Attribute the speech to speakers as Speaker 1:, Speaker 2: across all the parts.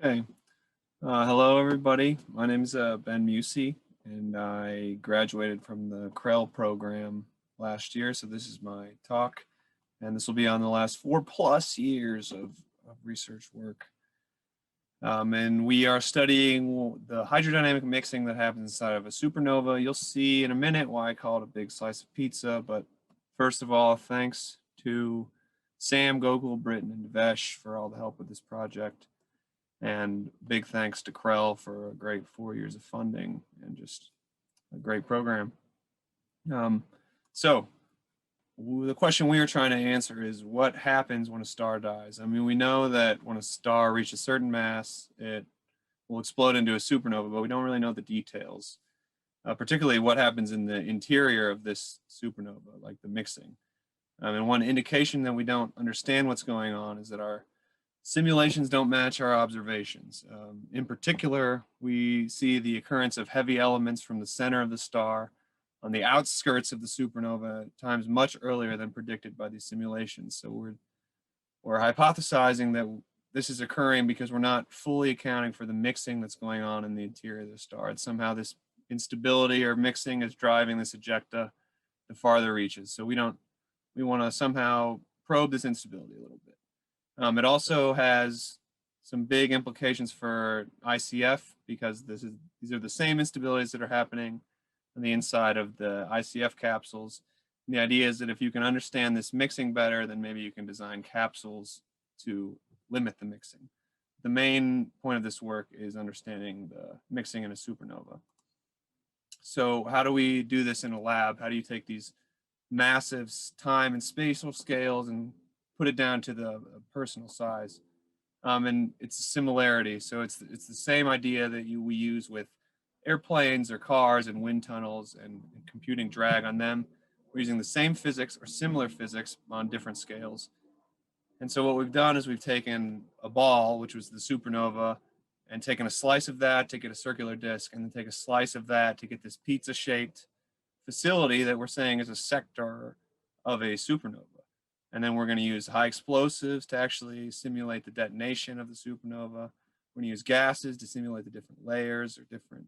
Speaker 1: Okay. Hello, everybody. My name is Ben Musci, and I graduated from the Krell program last year. So this is my talk, and this will be on the last 4+ years of research work. And we are studying the hydrodynamic mixing that happens inside of a supernova. You'll see in a minute why I call it a big slice of pizza. But first of all, thanks to Sam, Gokul, Britton, and Devesh for all the help with this project. And big thanks to Krell for a great 4 years of funding and just a great program. So the question we are trying to answer is what happens when a star dies? I mean, we know that when a star reaches a certain mass, it will explode into a supernova, but we don't really know the details, particularly what happens in the interior of this supernova, like the mixing. And one indication that we don't understand what's going on is that our simulations don't match our observations. In particular, we see the occurrence of heavy elements from the center of the star on the outskirts of the supernova at times much earlier than predicted by these simulations. So we're hypothesizing that this is occurring because we're not fully accounting for the mixing that's going on in the interior of the star. And somehow this instability or mixing is driving this ejecta to farther reaches. So we want to somehow probe this instability a little bit. It also has some big implications for ICF because these are the same instabilities that are happening on the inside of the ICF capsules. And the idea is that if you can understand this mixing better, then maybe you can design capsules to limit the mixing. The main point of this work is understanding the mixing in a supernova. So how do we do this in a lab? How do you take these massive time and spatial scales and put it down to the personal size? And it's a similarity. So it's the same idea that we use with airplanes or cars and wind tunnels and computing drag on them. We're using the same physics or similar physics on different scales. And so what we've done is we've taken a ball, which was the supernova, and taken a slice of that to get a circular disk, and then take a slice of that to get this pizza-shaped facility that we're saying is a sector of a supernova. And then we're going to use high explosives to actually simulate the detonation of the supernova. We're going to use gases to simulate the different layers or different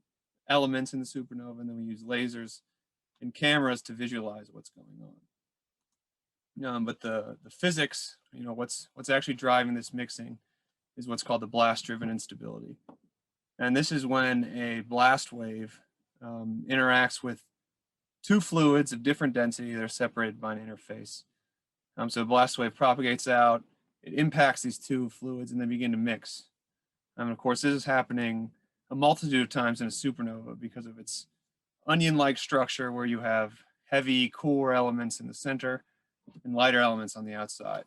Speaker 1: elements in the supernova. And then we use lasers and cameras to visualize what's going on. But the physics, what's actually driving this mixing is what's called the blast-driven instability. And this is when a blast wave interacts with two fluids of different density that are separated by an interface. So the blast wave propagates out, it impacts these two fluids, and they begin to mix. And of course, this is happening a multitude of times in a supernova because of its onion-like structure where you have heavy core elements in the center and lighter elements on the outside.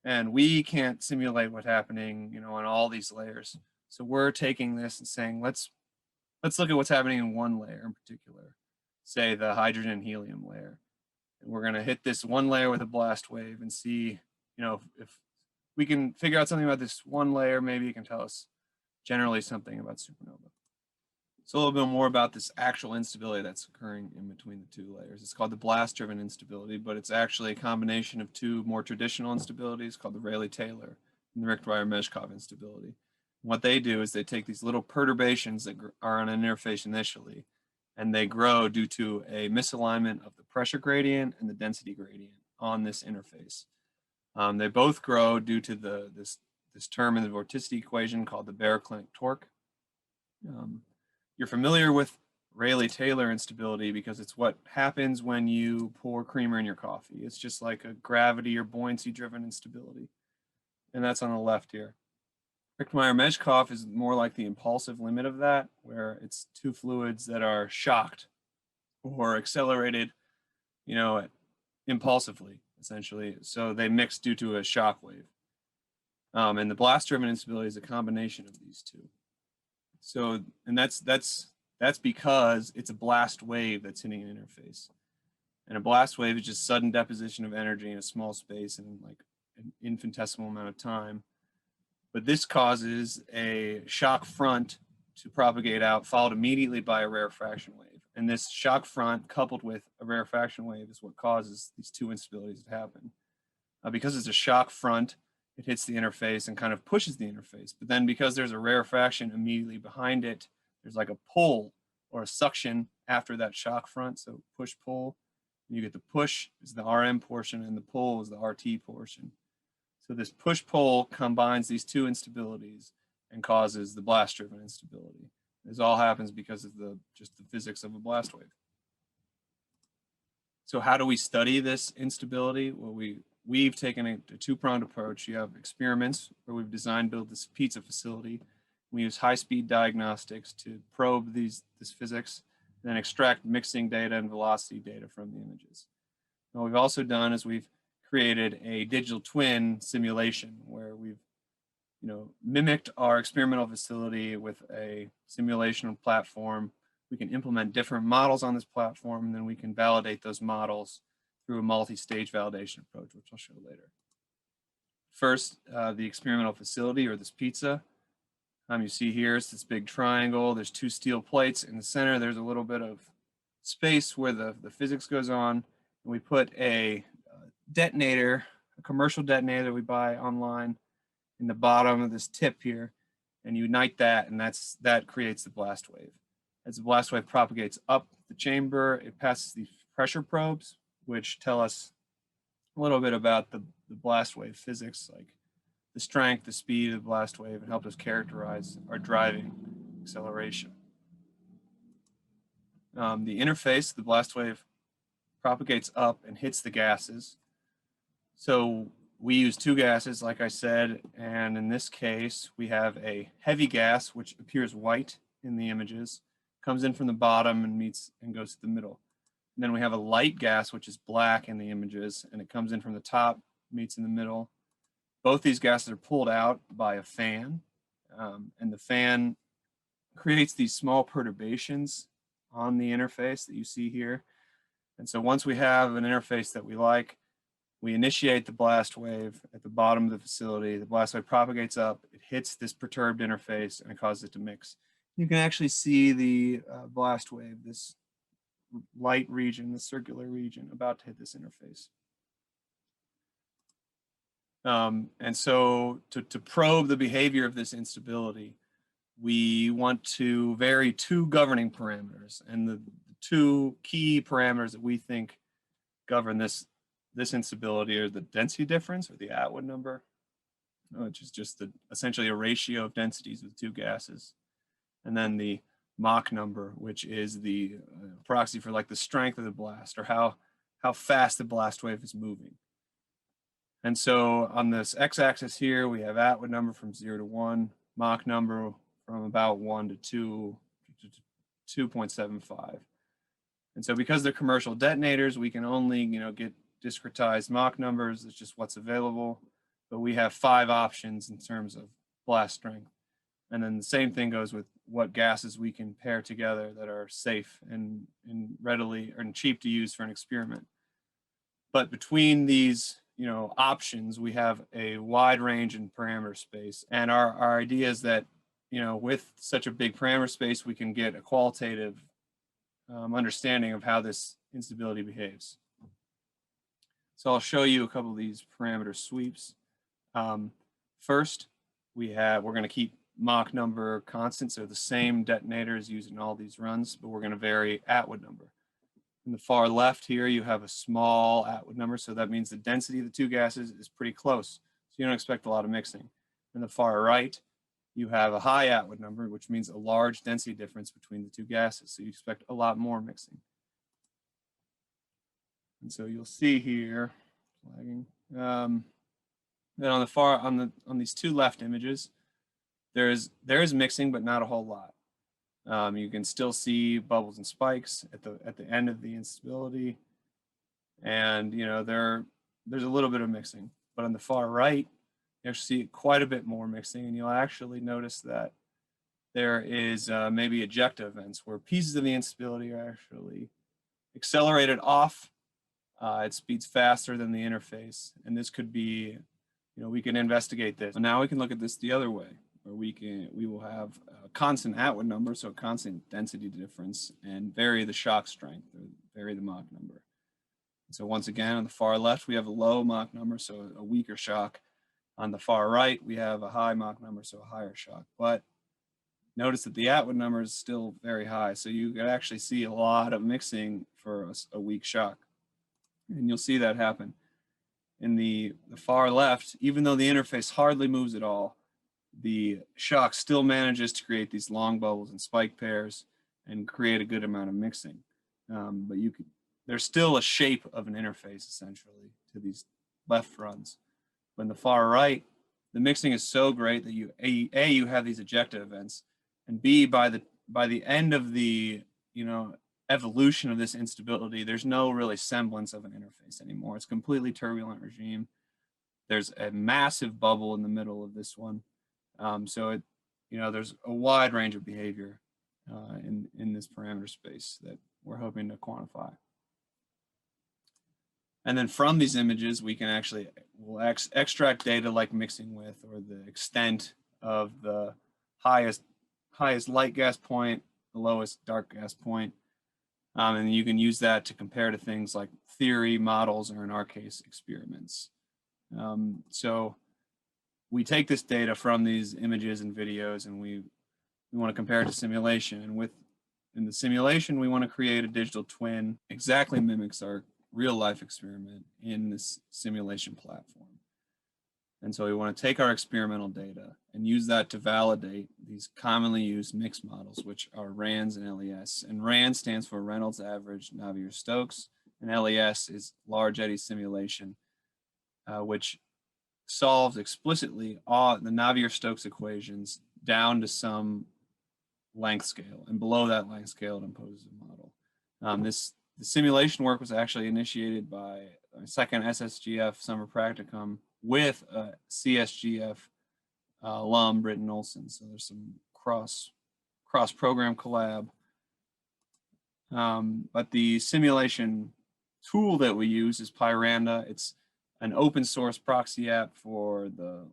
Speaker 1: And we can't simulate what's happening, on all these layers. So we're taking this and saying, let's look at what's happening in one layer in particular, say the hydrogen and helium layer. And we're going to hit this one layer with a blast wave and see, if we can figure out something about this one layer, maybe it can tell us generally something about supernova. So a little bit more about this actual instability that's occurring in between the two layers. It's called the blast-driven instability, but it's actually a combination of two more traditional instabilities called the Rayleigh-Taylor and the Richtmeier-Meshkov instability. And what they do is they take these little perturbations that are on an interface initially, and they grow due to a misalignment of the pressure gradient and the density gradient on this interface. They both grow due to this term in the vorticity equation called the Baer-Klink torque. You're familiar with Rayleigh-Taylor instability because it's what happens when you pour creamer in your coffee. It's just like a gravity or buoyancy-driven instability. And that's on the left here. Richtmeier-Meshkov is more like the impulsive limit of that, where it's two fluids that are shocked or accelerated, impulsively, essentially. So they mix due to a shock wave. And the blast-driven instability is a combination of these two. So, and that's because it's a blast wave that's hitting an interface. And a blast wave is just sudden deposition of energy in a small space in like an infinitesimal amount of time. But this causes a shock front to propagate out, followed immediately by a rarefaction wave. And this shock front coupled with a rarefaction wave is what causes these two instabilities to happen. Because it's a shock front, it hits the interface and kind of pushes the interface. But then because there's a rarefaction immediately behind it, there's like a pull or a suction after that shock front. So push-pull. You get the push is the RM portion and the pull is the RT portion. So this push-pull combines these two instabilities and causes the blast-driven instability. This all happens because of just the physics of a blast wave. So how do we study this instability? Well, we've taken a two-pronged approach. You have experiments where we've built this pizza facility. We use high-speed diagnostics to probe this physics, and then extract mixing data and velocity data from the images. What we've also done is we've created a digital twin simulation where we've mimicked our experimental facility with a simulation platform. We can implement different models on this platform, and then we can validate those models through a multi-stage validation approach, which I'll show later. First, the experimental facility, or this pizza. You see here is this big triangle. There's two steel plates in the center. There's a little bit of space where the physics goes on. And we put a detonator, a commercial detonator that we buy online, in the bottom of this tip here, and you ignite that, and that creates the blast wave. As the blast wave propagates up the chamber, it passes these pressure probes, which tell us a little bit about the blast wave physics, like the strength, the speed of the blast wave, and help us characterize our driving acceleration. The interface, the blast wave propagates up and hits the gases. So we use two gases, like I said, and in this case, we have a heavy gas, which appears white in the images, comes in from the bottom and meets and goes to the middle. And then we have a light gas, which is black in the images, and it comes in from the top, meets in the middle. Both these gases are pulled out by a fan, and the fan creates these small perturbations on the interface that you see here. And so once we have an interface that we like, we initiate the blast wave at the bottom of the facility. The blast wave propagates up, it hits this perturbed interface, and it causes it to mix. You can actually see the blast wave, this light region, the circular region, about to hit this interface. And so to probe the behavior of this instability, we want to vary two governing parameters. And the two key parameters that we think govern this instability are the density difference, or the Atwood number, which is just essentially a ratio of densities of two gases, and then the Mach number, which is the proxy for like the strength of the blast, or how fast the blast wave is moving. And so on this x-axis here, we have Atwood number from 0 to 1, Mach number from about 1 to 2 to 2.75. And so because they're commercial detonators, we can only get discretized Mach numbers. It's just what's available, but we have 5 options in terms of blast strength. And then the same thing goes with what gases we can pair together that are safe and readily and cheap to use for an experiment. But between these options, we have a wide range in parameter space. And our idea is that with such a big parameter space, we can get a qualitative understanding of how this instability behaves. So I'll show you a couple of these parameter sweeps. First, we're going to keep Mach number constant, so the same detonator is used in all these runs, but we're going to vary Atwood number. In the far left here, you have a small Atwood number, so that means the density of the two gases is pretty close, so you don't expect a lot of mixing. In the far right, you have a high Atwood number, which means a large density difference between the two gases, so you expect a lot more mixing. And so you'll see here, flagging, that on these two left images, there is mixing, but not a whole lot. You can still see bubbles and spikes at the end of the instability, and there's a little bit of mixing. But on the far right, you actually see quite a bit more mixing, and you'll actually notice that there is maybe ejecta events where pieces of the instability are actually accelerated off at speeds faster than the interface, and this could be, we can investigate this. So now we can look at this the other way, where we will have a constant Atwood number, so a constant density difference, and vary the shock strength, or vary the Mach number. And so once again, on the far left, we have a low Mach number, so a weaker shock. On the far right, we have a high Mach number, so a higher shock. But notice that the Atwood number is still very high. So you could actually see a lot of mixing for a weak shock. And you'll see that happen. In the far left, even though the interface hardly moves at all, the shock still manages to create these long bubbles and spike pairs and create a good amount of mixing. But there's still a shape of an interface essentially to these left runs. But in the far right, the mixing is so great that you have these ejecta events, and B, by the end of the evolution of this instability, there's no really semblance of an interface anymore. It's completely turbulent regime. There's a massive bubble in the middle of this one. So there's a wide range of behavior in this parameter space that we're hoping to quantify. And then from these images, we can we'll extract data like mixing width or the extent of the highest light gas point, the lowest dark gas point. And you can use that to compare to things like theory models, or in our case, experiments. So we take this data from these images and videos, and we want to compare it to simulation. And in the simulation, we want to create a digital twin exactly mimics our real life experiment in this simulation platform. And so we want to take our experimental data and use that to validate these commonly used mixed models, which are RANS and LES. And RANS stands for Reynolds Average Navier-Stokes, and LES is Large Eddy Simulation, which solves explicitly all the Navier-Stokes equations down to some length scale, and below that length scale it imposes a model. The simulation work was actually initiated by a second SSGF summer practicum with a CSGF alum, Britton Olson. So there's some cross program collab. But the simulation tool that we use is Miranda. It's an open source proxy app for the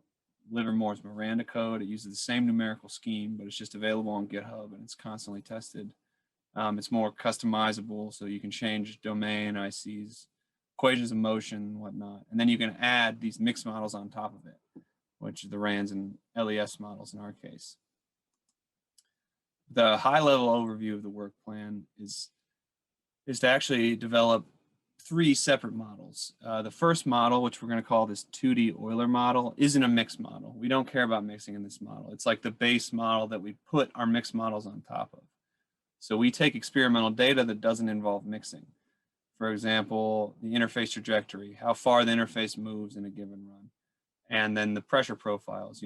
Speaker 1: Livermore's Miranda code. It uses the same numerical scheme, but it's just available on GitHub and it's constantly tested. It's more customizable, so you can change domain, ICs, equations of motion, and whatnot. And then you can add these mixed models on top of it, which are the RANS and LES models in our case. The high-level overview of the work plan is to actually develop 3 separate models. The first model, which we're going to call this 2D Euler model, isn't a mixed model. We don't care about mixing in this model. It's like the base model that we put our mixed models on top of. So we take experimental data that doesn't involve mixing. For example, the interface trajectory, how far the interface moves in a given run. And then the pressure profiles,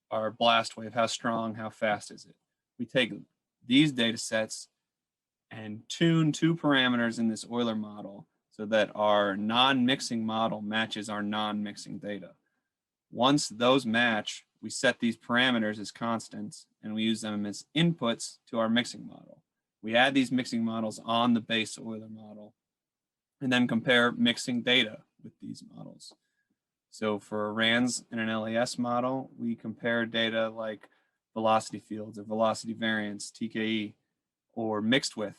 Speaker 1: our blast wave, how strong, how fast is it? We take these data sets and tune 2 parameters in this Euler model so that our non-mixing model matches our non-mixing data. Once those match, we set these parameters as constants and we use them as inputs to our mixing model. We add these mixing models on the base Euler model and then compare mixing data with these models. So for a RANS and an LES model, we compare data like velocity fields or velocity variance, TKE, or mixed width,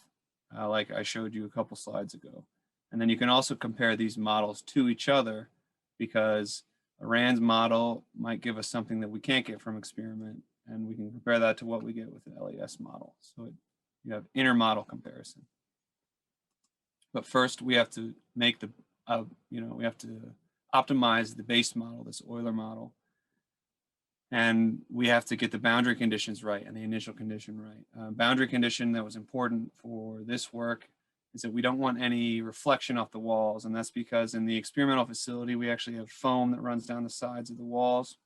Speaker 1: like I showed you a couple slides ago. And then you can also compare these models to each other, because a RANS model might give us something that we can't get from experiment, and we can compare that to what we get with the LES model. So you have inter-model comparison. But first, we have to make we have to optimize the base model, this Euler model, and we have to get the boundary conditions right and the initial condition right. Boundary condition that was important for this work is that we don't want any reflection off the walls, and that's because in the experimental facility, we actually have foam that runs down the sides of the walls,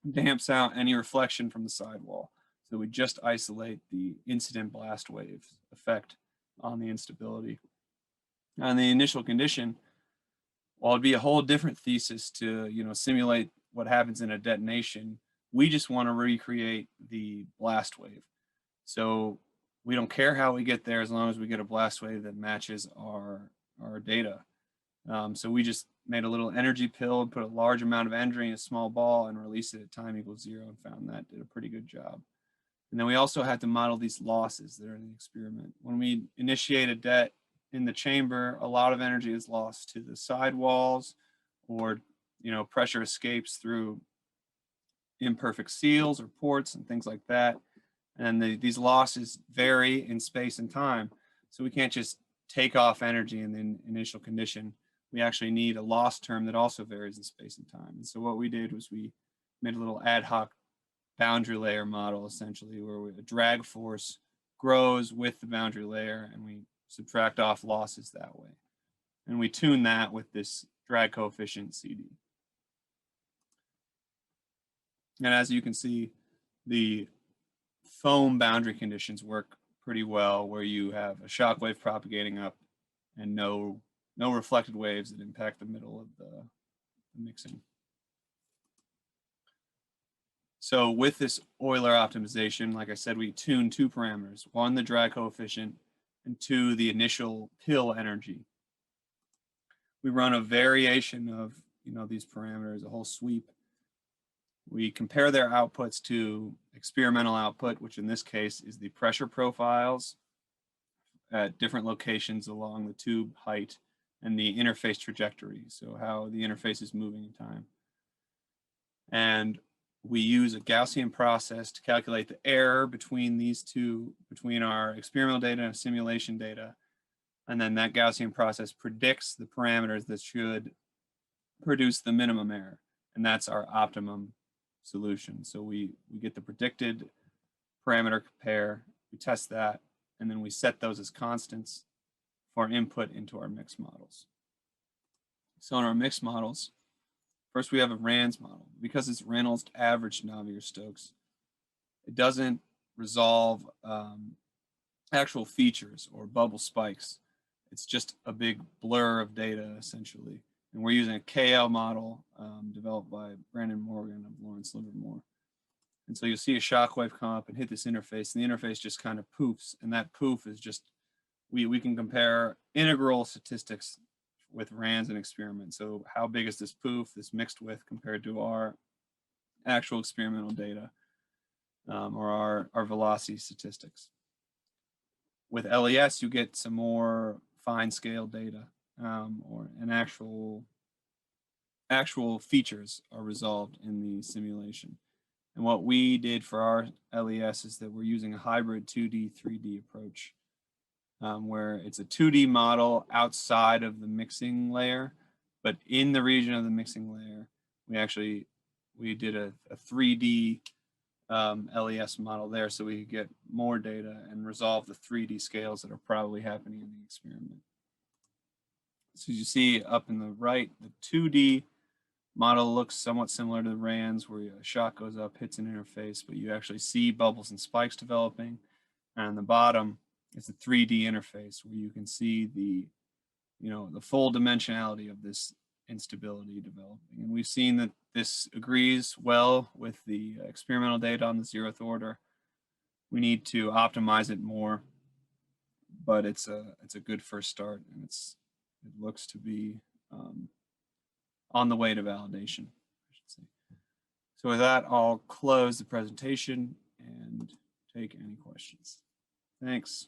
Speaker 1: damps out any reflection from the sidewall. So we just isolate the incident blast wave effect on the instability. And the initial condition, while it'd be a whole different thesis to simulate what happens in a detonation, we just want to recreate the blast wave. So we don't care how we get there as long as we get a blast wave that matches our data. So we just made a little energy pill and put a large amount of energy in a small ball and released it at time equals 0 and found that did a pretty good job. And then we also had to model these losses that are in the experiment. When we initiate a det in the chamber, a lot of energy is lost to the sidewalls or pressure escapes through imperfect seals or ports and things like that. And these losses vary in space and time. So we can't just take off energy in the initial condition. We actually need a loss term that also varies in space and time. And so what we did was we made a little ad hoc boundary layer model, essentially, where a drag force grows with the boundary layer, and we subtract off losses that way. And we tune that with this drag coefficient CD. And as you can see, the foam boundary conditions work pretty well, where you have a shock wave propagating up and no reflected waves that impact the middle of the mixing. So with this Euler optimization, like I said, we tune two parameters: one, the drag coefficient, and two, the initial pill energy. We run a variation of these parameters, a whole sweep. We compare their outputs to experimental output, which in this case is the pressure profiles at different locations along the tube height and the interface trajectory, so how the interface is moving in time. And we use a Gaussian process to calculate the error between these two, between our experimental data and simulation data. And then that Gaussian process predicts the parameters that should produce the minimum error. And that's our optimum solution. So we get the predicted parameter pair, we test that, and then we set those as constants for input into our mixed models. So in our mixed models, first we have a RANS model. Because it's Reynolds average Navier-Stokes, it doesn't resolve actual features or bubble spikes. It's just a big blur of data, essentially. And we're using a KL model developed by Brandon Morgan of Lawrence Livermore. And so you'll see a shock wave come up and hit this interface, and the interface just kind of poofs. And that poof is just, we can compare integral statistics with RANS and experiment. So how big is this poof, this mixed width, compared to our actual experimental data or our velocity statistics. With LES, you get some more fine scale data and actual features are resolved in the simulation. And what we did for our LES is that we're using a hybrid 2D, 3D approach where it's a 2D model outside of the mixing layer, but in the region of the mixing layer, we did a 3D LES model there so we could get more data and resolve the 3D scales that are probably happening in the experiment. So you see up in the right, the 2D model looks somewhat similar to the RANS, where a shock goes up, hits an interface, but you actually see bubbles and spikes developing. And on the bottom is a 3D interface where you can see the full dimensionality of this instability developing. And we've seen that this agrees well with the experimental data on the 0th order. We need to optimize it more, but it's a good first start, and it looks to be on the way to validation, I should say. So with that, I'll close the presentation and take any questions. Thanks.